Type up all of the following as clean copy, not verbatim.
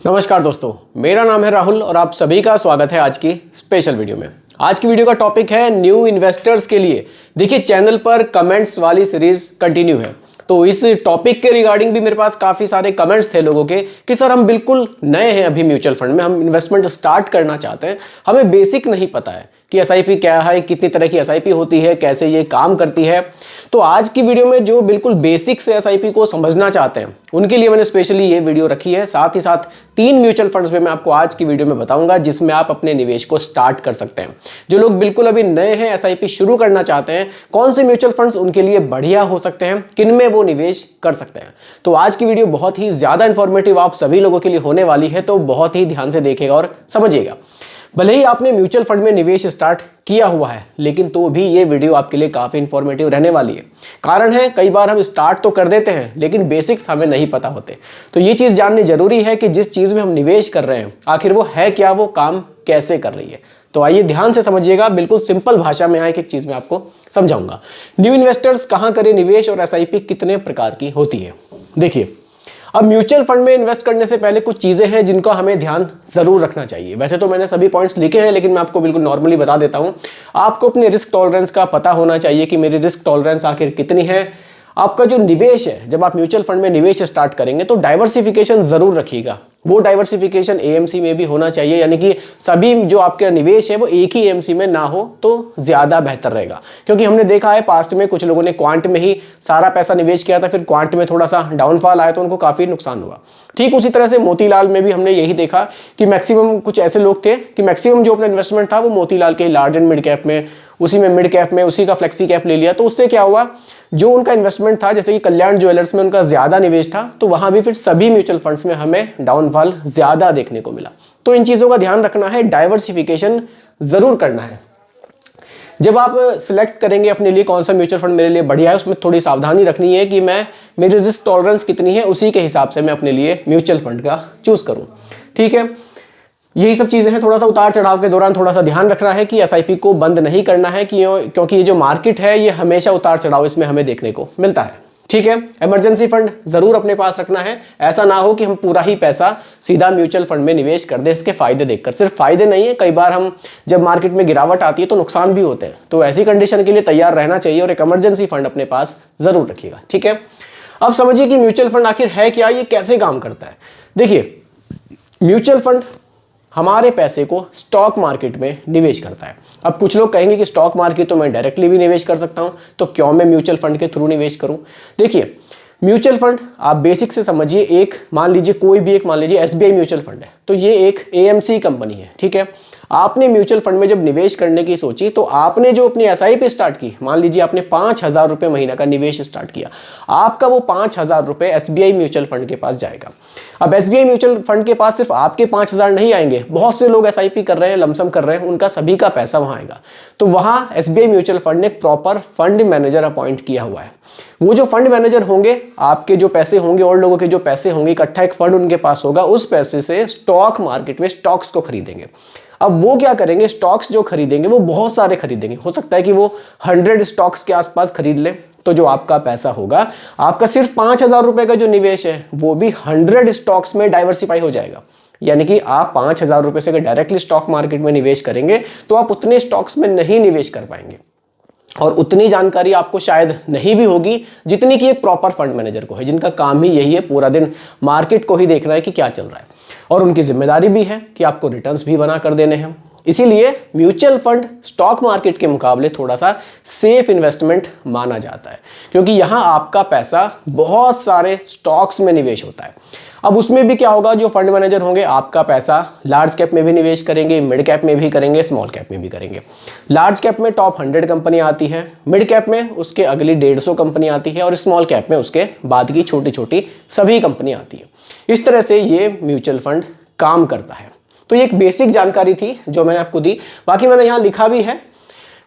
नमस्कार दोस्तों, मेरा नाम है राहुल और आप सभी का स्वागत है आज की स्पेशल वीडियो में। आज की वीडियो का टॉपिक है न्यू इन्वेस्टर्स के लिए। देखिए, चैनल पर कमेंट्स वाली सीरीज कंटिन्यू है, तो इस टॉपिक के रिगार्डिंग भी मेरे पास काफ़ी सारे कमेंट्स थे लोगों के कि सर हम बिल्कुल नए हैं अभी म्यूचुअल फंड में, हम इन्वेस्टमेंट स्टार्ट करना चाहते हैं, हमें बेसिक नहीं पता है कि एसआईपी क्या है, कितनी तरह की एसआईपी होती है, कैसे ये काम करती है। तो आज की वीडियो में जो बिल्कुल बेसिक से एसआईपी को समझना चाहते हैं उनके लिए मैंने स्पेशली ये वीडियो रखी है। साथ ही साथ 3 म्यूचुअल फंड्स में मैं आपको आज की वीडियो में बताऊंगा जिसमें आप अपने निवेश को स्टार्ट कर सकते हैं। जो लोग बिल्कुल अभी नए हैं, एसआईपी शुरू करना चाहते हैं, कौन से म्यूचुअल फंड्स उनके लिए बढ़िया हो सकते हैं, किन में वो निवेश कर सकते हैं। तो आज की वीडियो बहुत ही ज्यादा इंफॉर्मेटिव आप सभी लोगों के लिए होने वाली है, तो बहुत ही ध्यान से देखिएगा और समझिएगा। भले ही आपने म्यूचुअल फंड में निवेश स्टार्ट किया हुआ है, लेकिन तो भी ये वीडियो आपके लिए काफ़ी इंफॉर्मेटिव रहने वाली है। कारण है, कई बार हम स्टार्ट तो कर देते हैं लेकिन बेसिक्स हमें नहीं पता होते। तो ये चीज़ जाननी जरूरी है कि जिस चीज़ में हम निवेश कर रहे हैं आखिर वो है क्या, वो काम कैसे कर रही है। तो आइए ध्यान से समझिएगा, बिल्कुल सिंपल भाषा में एक एक चीज़ में आपको समझाऊंगा। न्यू इन्वेस्टर्स कहाँ करें निवेश और एसआईपी कितने प्रकार की होती है। देखिए, अब म्यूचुअल फंड में इन्वेस्ट करने से पहले कुछ चीज़ें हैं जिनका हमें ध्यान ज़रूर रखना चाहिए। वैसे तो मैंने सभी पॉइंट्स लिखे हैं, लेकिन मैं आपको बिल्कुल नॉर्मली बता देता हूं। आपको अपने रिस्क टॉलरेंस का पता होना चाहिए कि मेरी रिस्क टॉलरेंस आखिर कितनी है। आपका जो निवेश है, जब आप म्यूचुअल फंड में निवेश स्टार्ट करेंगे तो डाइवर्सिफिकेशन ज़रूर रखिएगा। वो डाइवर्सिफिकेशन एएमसी में भी होना चाहिए, यानी कि सभी जो आपका निवेश है वो एक ही एएमसी में ना हो तो ज़्यादा बेहतर रहेगा। क्योंकि हमने देखा है पास्ट में कुछ लोगों ने क्वांट में ही सारा पैसा निवेश किया था, फिर क्वांट में थोड़ा सा डाउनफॉल आया तो उनको काफ़ी नुकसान हुआ। ठीक उसी तरह से मोतीलाल में भी हमने यही देखा कि मैक्सिमम कुछ ऐसे लोग थे कि मैक्सिमम जो अपना इन्वेस्टमेंट था वो मोतीलाल के लार्ज एंड मिड कैप में, उसी में मिड कैप में उसी का फ्लेक्सी कैप ले लिया। तो उससे क्या हुआ, जो उनका इन्वेस्टमेंट था, जैसे कि कल्याण ज्वेलर्स में उनका ज्यादा निवेश था, तो वहां भी फिर सभी म्यूचुअल फंड्स में हमें डाउनफॉल ज्यादा देखने को मिला। तो इन चीजों का ध्यान रखना है, डाइवर्सिफिकेशन जरूर करना है। जब आप सिलेक्ट करेंगे अपने लिए कौन सा म्यूचुअल फंड मेरे लिए बढ़िया है, उसमें थोड़ी सावधानी रखनी है कि मेरी रिस्क टॉलरेंस कितनी है, उसी के हिसाब से मैं अपने लिए म्यूचुअल फंड का चूज करूं। ठीक है, यही सब चीज़ें हैं। थोड़ा सा उतार चढ़ाव के दौरान थोड़ा सा ध्यान रखना है कि एसआईपी को बंद नहीं करना है, क्योंकि ये जो मार्केट है ये हमेशा उतार चढ़ाव इसमें हमें देखने को मिलता है। ठीक है, इमरजेंसी फंड जरूर अपने पास रखना है। ऐसा ना हो कि हम पूरा ही पैसा सीधा म्यूचुअल फंड में निवेश कर दें इसके फायदे देखकर। सिर्फ फायदे नहीं है, कई बार हम जब मार्केट में गिरावट आती है तो नुकसान भी होते हैं। तो ऐसी कंडीशन के लिए तैयार रहना चाहिए और एक इमरजेंसी फंड अपने पास जरूर रखिएगा। ठीक है, अब समझिए कि म्यूचुअल फंड आखिर है क्या, ये कैसे काम करता है। देखिए, म्यूचुअल फंड हमारे पैसे को स्टॉक मार्केट में निवेश करता है। अब कुछ लोग कहेंगे कि स्टॉक मार्केट तो मैं डायरेक्टली भी निवेश कर सकता हूं, तो क्यों मैं म्यूचुअल फंड के थ्रू निवेश करूं। देखिए, म्यूचुअल फंड आप बेसिक से समझिए, एक मान लीजिए कोई भी एक मान लीजिए एसबीआई म्यूचुअल फंड है, तो ये एक एएमसी कंपनी है। ठीक है, आपने म्यूचुअल फंड में जब निवेश करने की सोची तो आपने जो अपनी एसआईपी स्टार्ट की, मान लीजिए आपने 5,000 रुपये महीना का निवेश स्टार्ट किया, आपका वो 5,000 रुपये एसबीआई म्यूचुअल फंड के पास जाएगा। अब एसबीआई म्यूचुअल फंड के पास सिर्फ आपके 5,000 नहीं आएंगे, बहुत से लोग एसआईपी कर रहे हैं, लमसम कर रहे हैं, उनका सभी का पैसा वहां आएगा। तो वहां एसबीआई म्यूचुअल फंड ने प्रॉपर फंड मैनेजर अपॉइंट किया हुआ है। वो जो फंड मैनेजर होंगे, आपके जो पैसे होंगे और लोगों के जो पैसे होंगे, इकट्ठा एक फंड उनके पास होगा, उस पैसे से स्टॉक मार्केट में स्टॉक्स को खरीदेंगे। अब वो क्या करेंगे, स्टॉक्स जो खरीदेंगे वो बहुत सारे खरीदेंगे। हो सकता है कि वो 100 स्टॉक्स के आसपास खरीद ले, तो जो आपका पैसा होगा, आपका सिर्फ 5,000 रुपए का जो निवेश है वो भी 100 स्टॉक्स में डाइवर्सिफाई हो जाएगा। यानी कि आप 5,000 रुपए से अगर डायरेक्टली स्टॉक मार्केट में निवेश करेंगे तो आप उतने स्टॉक्स में नहीं निवेश कर पाएंगे और उतनी जानकारी आपको शायद नहीं भी होगी जितनी कि एक प्रॉपर फंड मैनेजर को है, जिनका काम ही यही है पूरा दिन मार्केट को ही देखना है कि क्या चल रहा है, और उनकी जिम्मेदारी भी है कि आपको रिटर्न्स भी बना कर देने हैं। इसीलिए म्यूचुअल फंड स्टॉक मार्केट के मुकाबले थोड़ा सा सेफ इन्वेस्टमेंट माना जाता है, क्योंकि यहां आपका पैसा बहुत सारे स्टॉक्स में निवेश होता है। अब उसमें भी क्या होगा, जो फंड मैनेजर होंगे आपका पैसा लार्ज कैप में भी निवेश करेंगे, मिड कैप में भी करेंगे, स्मॉल कैप में भी करेंगे। लार्ज कैप में टॉप 100 कंपनी आती है, मिड कैप में उसके अगली 150 कंपनी आती है, और स्मॉल कैप में उसके बाद की छोटी छोटी सभी कंपनी आती है। इस तरह से ये म्यूचुअल फंड काम करता है। तो ये एक बेसिक जानकारी थी जो मैंने आपको दी। बाकी मैंने यहाँ लिखा भी है,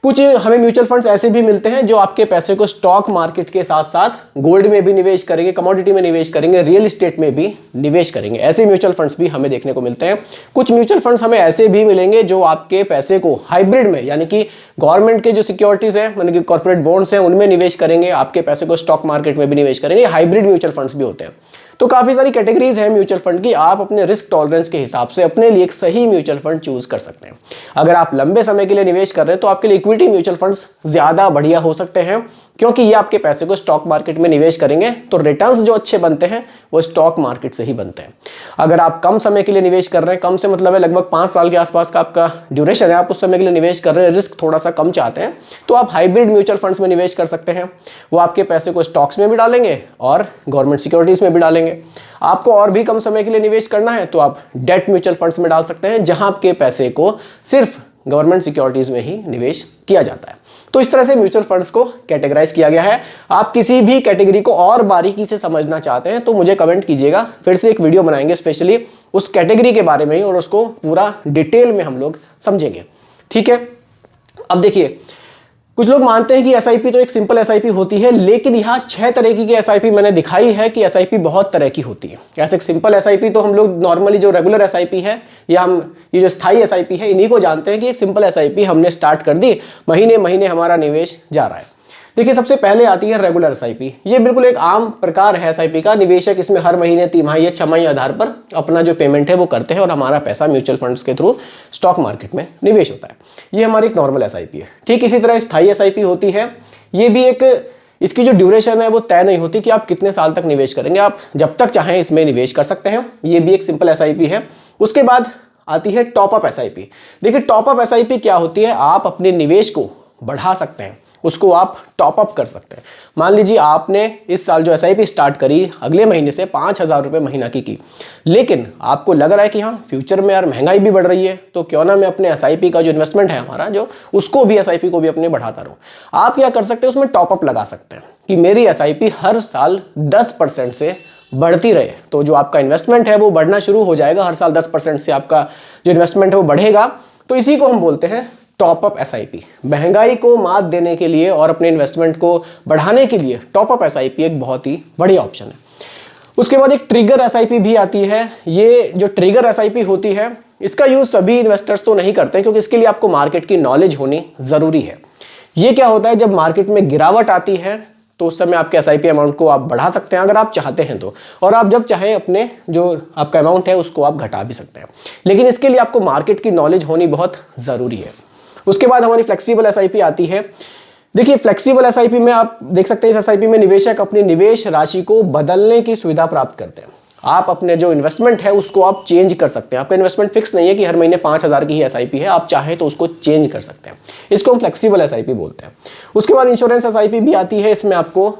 कुछ हमें म्यूचुअल फंड्स ऐसे भी मिलते हैं जो आपके पैसे को स्टॉक मार्केट के साथ साथ गोल्ड में भी निवेश करेंगे, कमोडिटी में निवेश करेंगे, रियल एस्टेट में भी निवेश करेंगे। ऐसे म्यूचुअल फंड्स भी हमें देखने को मिलते हैं। कुछ म्यूचुअल फंड्स हमें ऐसे भी मिलेंगे जो आपके पैसे को हाइब्रिड में, यानी कि गवर्नमेंट के जो सिक्योरिटीज है, यानी कि कॉर्पोरेट बॉन्ड्स हैं, उनमें निवेश करेंगे, आपके पैसे को स्टॉक मार्केट में भी निवेश करेंगे। हाइब्रिड म्यूचुअल फंड्स भी होते हैं। तो काफ़ी सारी कैटेगरीज है म्यूचुअल फंड की, आप अपने रिस्क टॉलरेंस के हिसाब से अपने लिए एक सही म्यूचुअल फंड चूज कर सकते हैं। अगर आप लंबे समय के लिए निवेश कर रहे हैं तो आपके लिए इक्विटी म्यूचुअल फंड्स ज़्यादा बढ़िया हो सकते हैं, क्योंकि ये आपके पैसे को स्टॉक मार्केट में निवेश करेंगे तो रिटर्न्स जो अच्छे बनते हैं वो स्टॉक मार्केट से ही बनते हैं। अगर आप कम समय के लिए निवेश कर रहे हैं, कम से मतलब है लगभग 5 साल के आसपास का आपका ड्यूरेशन है, आप उस समय के लिए निवेश कर रहे हैं, रिस्क थोड़ा सा कम चाहते हैं, तो आप हाइब्रिड म्यूचुअल फंड्स में निवेश कर सकते हैं। वो आपके पैसे को स्टॉक्स में भी डालेंगे और गवर्नमेंट सिक्योरिटीज में भी डालेंगे। आपको और भी कम समय के लिए निवेश करना है तो आप डेट म्यूचुअल फंड्स में डाल सकते हैं, जहां आपके पैसे को सिर्फ गवर्नमेंट सिक्योरिटीज में ही निवेश किया जाता है। तो इस तरह से म्यूचुअल फंड्स को कैटेगराइज किया गया है। आप किसी भी कैटेगरी को और बारीकी से समझना चाहते हैं तो मुझे कमेंट कीजिएगा, फिर से एक वीडियो बनाएंगे स्पेशली उस कैटेगरी के बारे में ही, और उसको पूरा डिटेल में हम लोग समझेंगे। ठीक है, अब देखिए, कुछ लोग मानते हैं कि एसआईपी तो एक सिंपल एसआईपी होती है, लेकिन यहाँ 6 तरह की एसआईपी मैंने दिखाई है कि एसआईपी बहुत तरह की होती है। ऐसे सिंपल एसआईपी तो हम लोग नॉर्मली जो रेगुलर एसआईपी है या हम ये जो स्थायी एसआईपी है इन्हीं को जानते हैं कि एक सिंपल एसआईपी हमने स्टार्ट कर दी, महीने महीने हमारा निवेश जा रहा है। देखिए, सबसे पहले आती है रेगुलर एसआईपी। ये बिल्कुल एक आम प्रकार है एसआईपी का। निवेशक इसमें हर महीने, तिमाही या छमाही आधार पर अपना जो पेमेंट है वो करते हैं और हमारा पैसा म्यूचुअल फंड्स के थ्रू स्टॉक मार्केट में निवेश होता है। ये हमारी एक नॉर्मल एसआईपी है। ठीक इसी तरह स्थायी एसआईपी होती है। ये भी एक, इसकी जो ड्यूरेशन है वो तय नहीं होती कि आप कितने साल तक निवेश करेंगे, आप जब तक चाहें इसमें निवेश कर सकते हैं। ये भी एक सिंपल एसआईपी है। उसके बाद आती है टॉपअप एसआईपी। देखिए, टॉपअप एसआईपी क्या होती है, आप अपने निवेश को बढ़ा सकते हैं, उसको आप टॉपअप कर सकते हैं। मान लीजिए आपने इस साल जो एसआईपी स्टार्ट करी, अगले महीने से 5,000 रुपये महीना की, लेकिन आपको लग रहा है कि हाँ फ्यूचर में यार महंगाई भी बढ़ रही है, तो क्यों ना मैं अपने एसआईपी का जो इन्वेस्टमेंट है हमारा, जो उसको भी, एसआईपी को भी अपने बढ़ाता रहूँ। आप क्या कर सकते हैं, उसमें टॉपअप लगा सकते हैं कि मेरी एसआईपी हर साल 10% से बढ़ती रहे। तो जो आपका इन्वेस्टमेंट है वो बढ़ना शुरू हो जाएगा, हर साल 10% से आपका जो इन्वेस्टमेंट है वो बढ़ेगा। तो इसी को हम बोलते हैं टॉपअप एसआईपी। महंगाई को मात देने के लिए और अपने इन्वेस्टमेंट को बढ़ाने के लिए टॉपअप एसआईपी एक बहुत ही बढ़िया ऑप्शन है। उसके बाद एक ट्रिगर एसआईपी भी आती है। ये जो ट्रिगर एसआईपी होती है, इसका यूज सभी इन्वेस्टर्स तो नहीं करते, क्योंकि इसके लिए आपको मार्केट की नॉलेज होनी जरूरी है। ये क्या होता है, जब मार्केट में गिरावट आती है तो उस समय आपके एसआईपी अमाउंट को आप बढ़ा सकते हैं अगर आप चाहते हैं तो, और आप जब चाहें अपने जो आपका अमाउंट है उसको आप घटा भी सकते हैं। लेकिन इसके लिए आपको मार्केट की नॉलेज होनी बहुत जरूरी है। उसके बाद हमारी फ्लेक्सिबल एसआईपी आती है। देखिए, फ्लेक्सिबल एसआईपी में आप देख सकते हैं, इस एसआईपी में निवेशक अपनी निवेश राशि को बदलने की सुविधा प्राप्त करते हैं। आप अपने जो इन्वेस्टमेंट है उसको आप चेंज कर सकते हैं। आपका इन्वेस्टमेंट फिक्स नहीं है कि हर महीने 5,000 की ही एसआईपी है, आप चाहे तो उसको चेंज कर सकते हैं। इसको हम फ्लेक्सिबल एसआईपी बोलते हैं। उसके बाद इंश्योरेंस एसआईपी भी आती है। इसमें आपको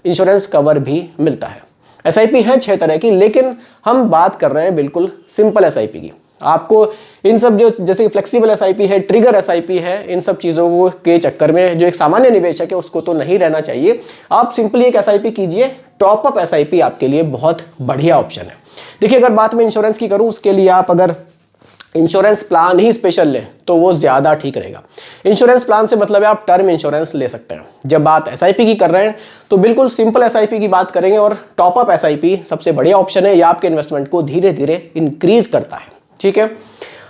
इंश्योरेंस कवर भी मिलता है। एसआईपी है 6 तरह की, लेकिन हम बात कर रहे हैं बिल्कुल सिंपल एसआईपी की। आपको इन सब जो, जैसे फ्लेक्सिबल एसआईपी है, ट्रिगर एसआईपी है, इन सब चीज़ों के चक्कर में जो एक सामान्य निवेशक है उसको तो नहीं रहना चाहिए। आप सिंपली एक एसआईपी कीजिए। टॉपअप एसआईपी आपके लिए बहुत बढ़िया ऑप्शन है। देखिए, अगर बात मैं इंश्योरेंस की करूं, उसके लिए आप अगर इंश्योरेंस प्लान ही स्पेशल लें तो वो ज़्यादा ठीक रहेगा। इंश्योरेंस प्लान से मतलब है आप टर्म इंश्योरेंस ले सकते हैं। जब बात एसआईपी की कर रहे हैं तो बिल्कुल सिंपल एसआईपी की बात करेंगे, और टॉपअप एसआईपी सबसे बढ़िया ऑप्शन है। यह आपके इन्वेस्टमेंट को धीरे धीरे इंक्रीज करता है। ठीक है,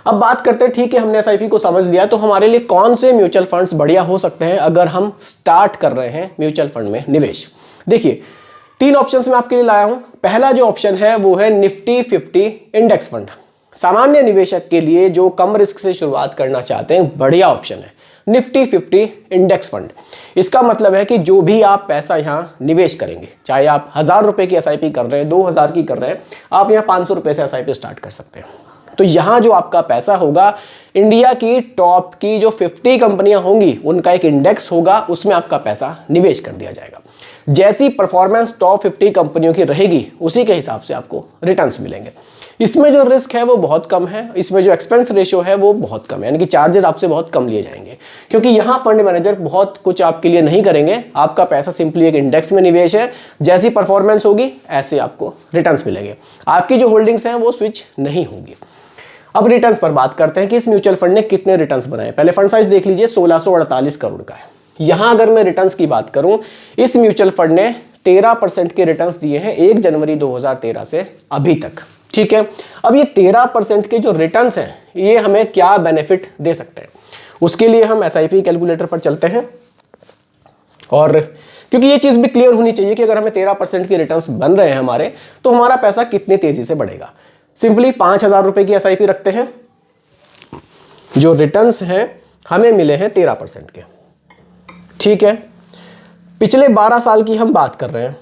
अब बात करते हैं, ठीक है हमने एसआईपी को समझ लिया, तो हमारे लिए कौन से म्यूचुअल फंड्स बढ़िया हो सकते हैं अगर हम स्टार्ट कर रहे हैं म्यूचुअल फंड में निवेश। देखिए, 3 ऑप्शंस मैं आपके लिए लाया हूं। पहला जो ऑप्शन है वो है निफ्टी 50 इंडेक्स फंड। सामान्य निवेशक के लिए जो कम रिस्क से शुरुआत करना चाहते हैं, बढ़िया ऑप्शन है निफ्टी 50 इंडेक्स फंड। इसका मतलब है कि जो भी आप पैसा यहां निवेश करेंगे, चाहे आप 1,000 रुपए की एसआईपी कर रहे हैं, 2,000 की कर रहे हैं, आप यहां 500 रुपए से एसआईपी स्टार्ट कर सकते हैं। तो यहां जो आपका पैसा होगा, इंडिया की टॉप की जो 50 कंपनियां होंगी उनका एक इंडेक्स होगा, उसमें आपका पैसा निवेश कर दिया जाएगा। जैसी परफॉर्मेंस टॉप 50 कंपनियों की रहेगी उसी के हिसाब से आपको रिटर्न्स मिलेंगे। इसमें जो रिस्क है वो बहुत कम है, इसमें जो एक्सपेंस रेशियो है वो बहुत कम है, यानी कि चार्जेस आपसे बहुत कम लिए जाएंगे, क्योंकि यहाँ फंड मैनेजर बहुत कुछ आपके लिए नहीं करेंगे। आपका पैसा सिंपली एक इंडेक्स में निवेश है, जैसी परफॉर्मेंस होगी ऐसे आपको रिटर्न्स मिलेंगे। आपकी जो होल्डिंग्स हैं वो स्विच नहीं होंगी। अब रिटर्न्स पर बात करते हैं कि इस म्यूचुअल फंड ने कितने रिटर्न्स बनाए। पहले फंड साइज देख लीजिए, 1648 करोड़ का है। यहां अगर मैं रिटर्न्स की बात करूं, इस म्यूचुअल फंड ने 13% के रिटर्न्स दिए हैं 1 जनवरी 2013 से अभी तक। ठीक है, अब ये 13% के जो रिटर्न्स हैं ये हमें क्या बेनिफिट दे सकते हैं, उसके लिए हम एसआईपी कैलकुलेटर पर चलते हैं और क्योंकि ये चीज़ भी क्लियर होनी चाहिए कि अगर हमें 13% की रिटर्न्स बन रहे हैं हमारे, तो हमारा पैसा कितनी तेजी से बढ़ेगा। सिंपली 5,000 रुपए की एसआईपी रखते हैं, जो रिटर्न्स हैं हमें मिले हैं 13% के, ठीक है। पिछले 12 साल की हम बात कर रहे हैं,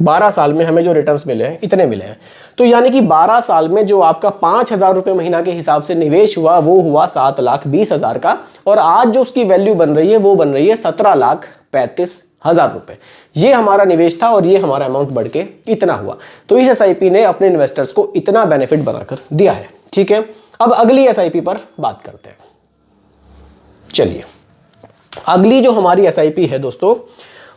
12 साल में हमें जो रिटर्न्स मिले हैं इतने मिले हैं। तो यानी कि 12 साल में जो आपका 5,000 रुपये महीना के हिसाब से निवेश हुआ वो हुआ 7,20,000 का, और आज जो उसकी वैल्यू बन रही है वो बन रही है 17,35,000 रुपये। ये हमारा निवेश था और ये हमारा अमाउंट बढ़ के इतना हुआ। तो इस एसआईपी ने अपने इन्वेस्टर्स को इतना बेनिफिट बनाकर दिया है, ठीक है। अब अगली एसआईपी पर बात करते हैं। चलिए, अगली जो हमारी एसआईपी है दोस्तों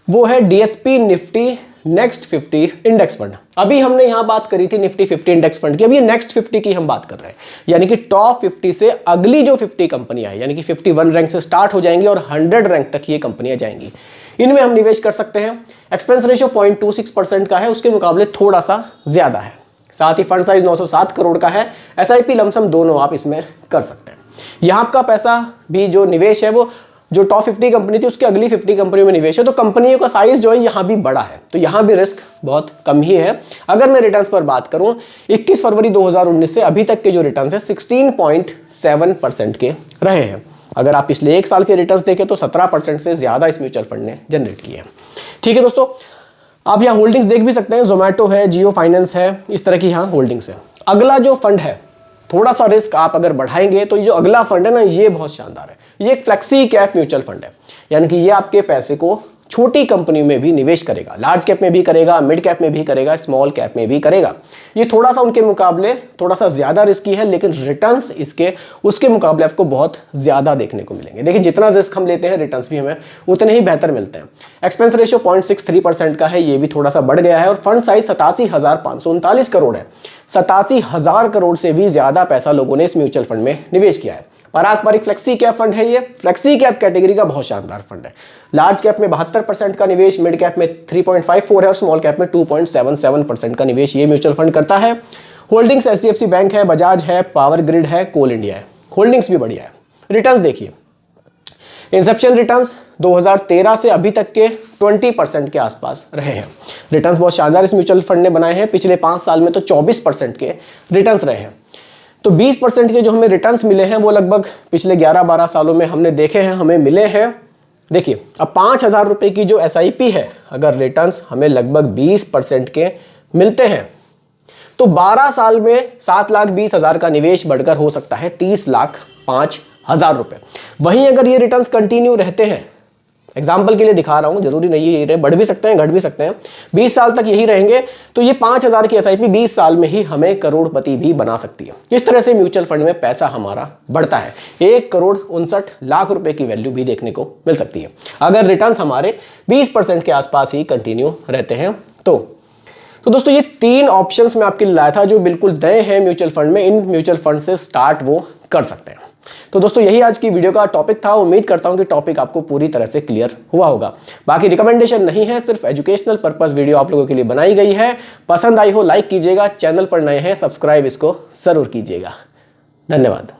वो है DSP Nifty next 50 index fund. अभी हमने यहां बात करी थी निफ्टी 50 इंडेक्स फंड की, अभी नेक्स्ट 50 की हम बात कर रहे हैं, यानी कि टॉप 50 से अगली जो 50 कंपनियां हैं, यानी कि 51 रैंक से स्टार्ट हो जाएंगी और 100 रैंक तक ये कंपनियां जाएंगी। इनमें हम निवेश कर सकते हैं। एक्सपेंस रेशियो 0.26% का है, उसके मुकाबले थोड़ा सा ज्यादा है। साथ ही फंड साइज 907 करोड़ का है। एसआईपी लमसम दोनों आप इसमें कर सकते हैं। यहां आपका पैसा भी जो निवेश है वो जो टॉप 50 कंपनी थी उसके अगली 50 कंपनियों में निवेश है, तो कंपनियों का साइज जो है यहां भी बड़ा है, तो यहां भी रिस्क बहुत कम ही है। अगर मैं रिटर्न्स पर बात करूं, 21 फरवरी 2019 से अभी तक के जो रिटर्न्स है 16.7% के रहे हैं। अगर आप पिछले एक साल के रिटर्न्स देखें तो 17% से ज्यादा इस म्यूचुअल फंड ने जनरेट किए हैं, ठीक है दोस्तों। आप यहाँ होल्डिंग्स देख भी सकते हैं, जोमेटो है, जियो फाइनेंस है, इस तरह की यहाँ होल्डिंग्स है। अगला जो फंड है, थोड़ा सा रिस्क आप अगर बढ़ाएंगे तो ये जो अगला फंड है ना, ये बहुत शानदार है। ये एक फ्लेक्सी कैप म्यूचुअल फंड है, यानी कि ये आपके पैसे को छोटी कंपनी में भी निवेश करेगा, लार्ज कैप में भी करेगा, मिड कैप में भी करेगा, स्मॉल कैप में भी करेगा। ये थोड़ा सा उनके मुकाबले थोड़ा सा ज्यादा रिस्की है, लेकिन रिटर्न्स इसके उसके मुकाबले आपको बहुत ज्यादा देखने को मिलेंगे। देखिए, जितना रिस्क हम लेते हैं रिटर्न्स भी हमें उतने ही बेहतर मिलते हैं। एक्सपेंस रेशियो 0.63% का है, ये भी थोड़ा सा बढ़ गया है, और फंड साइज 87,539 करोड़ है। 87,000 करोड़ से भी ज्यादा पैसा लोगों ने इस म्यूचुअल फंड में निवेश किया है। पारंपरिक फ्लेक्सी कैप फंड है, ये फ्लेक्सी कैप कैटेगरी का बहुत शानदार फंड है। लार्ज कैप में 72% का निवेश, मिड कैप में 3.54 है और स्मॉल कैप में 2.77% का निवेश ये म्यूचुअल फंड करता है। होल्डिंग्स एचडीएफसी बैंक है, बजाज है, पावर ग्रिड है, कोल इंडिया है। होल्डिंग्स भी बढ़िया है। रिटर्न्स देखिए, इंसेप्शन रिटर्न्स 2013 से अभी तक के 20% के आसपास रहे हैं। रिटर्न्स बहुत शानदार इस म्यूचुअल फंड ने बनाए हैं। पिछले 5 साल में तो 24% के रिटर्न्स रहे हैं। तो 20% के जो हमें रिटर्न्स मिले हैं वो लगभग पिछले 11-12 सालों में हमने देखे हैं, हमें मिले हैं। देखिए, अब 5,000 रुपए की जो एसआईपी है, अगर रिटर्न्स हमें लगभग 20% के मिलते हैं तो 12 साल में 7,20,000 का निवेश बढ़कर हो सकता है 30,05,000 रुपए। वहीं अगर ये रिटर्न्स कंटिन्यू रहते हैं, एग्जाम्पल के लिए दिखा रहा हूं, जरूरी नहीं है ये बढ़ भी सकते हैं घट भी सकते हैं, 20 साल तक यही रहेंगे, तो ये 5,000 की एसआईपी 20 साल में ही हमें करोड़पति भी बना सकती है। इस तरह से म्यूचुअल फंड में पैसा हमारा बढ़ता है। 1,59,00,000 रुपए की वैल्यू भी देखने को मिल सकती है अगर रिटर्न्स हमारे 20% के आसपास ही कंटिन्यू रहते हैं। तो दोस्तों, ये 3 ऑप्शंस मैं आपके लिए लाया था जो बिल्कुल नए हैं म्यूचुअल फंड में। इन म्यूचुअल फंड से स्टार्ट वो कर सकते हैं। तो दोस्तों, यही आज की वीडियो का टॉपिक था। उम्मीद करता हूं कि टॉपिक आपको पूरी तरह से क्लियर हुआ होगा। बाकी रिकमेंडेशन नहीं है, सिर्फ एजुकेशनल पर्पस वीडियो आप लोगों के लिए बनाई गई है। पसंद आई हो लाइक कीजिएगा, चैनल पर नए हैं सब्सक्राइब इसको जरूर कीजिएगा। धन्यवाद।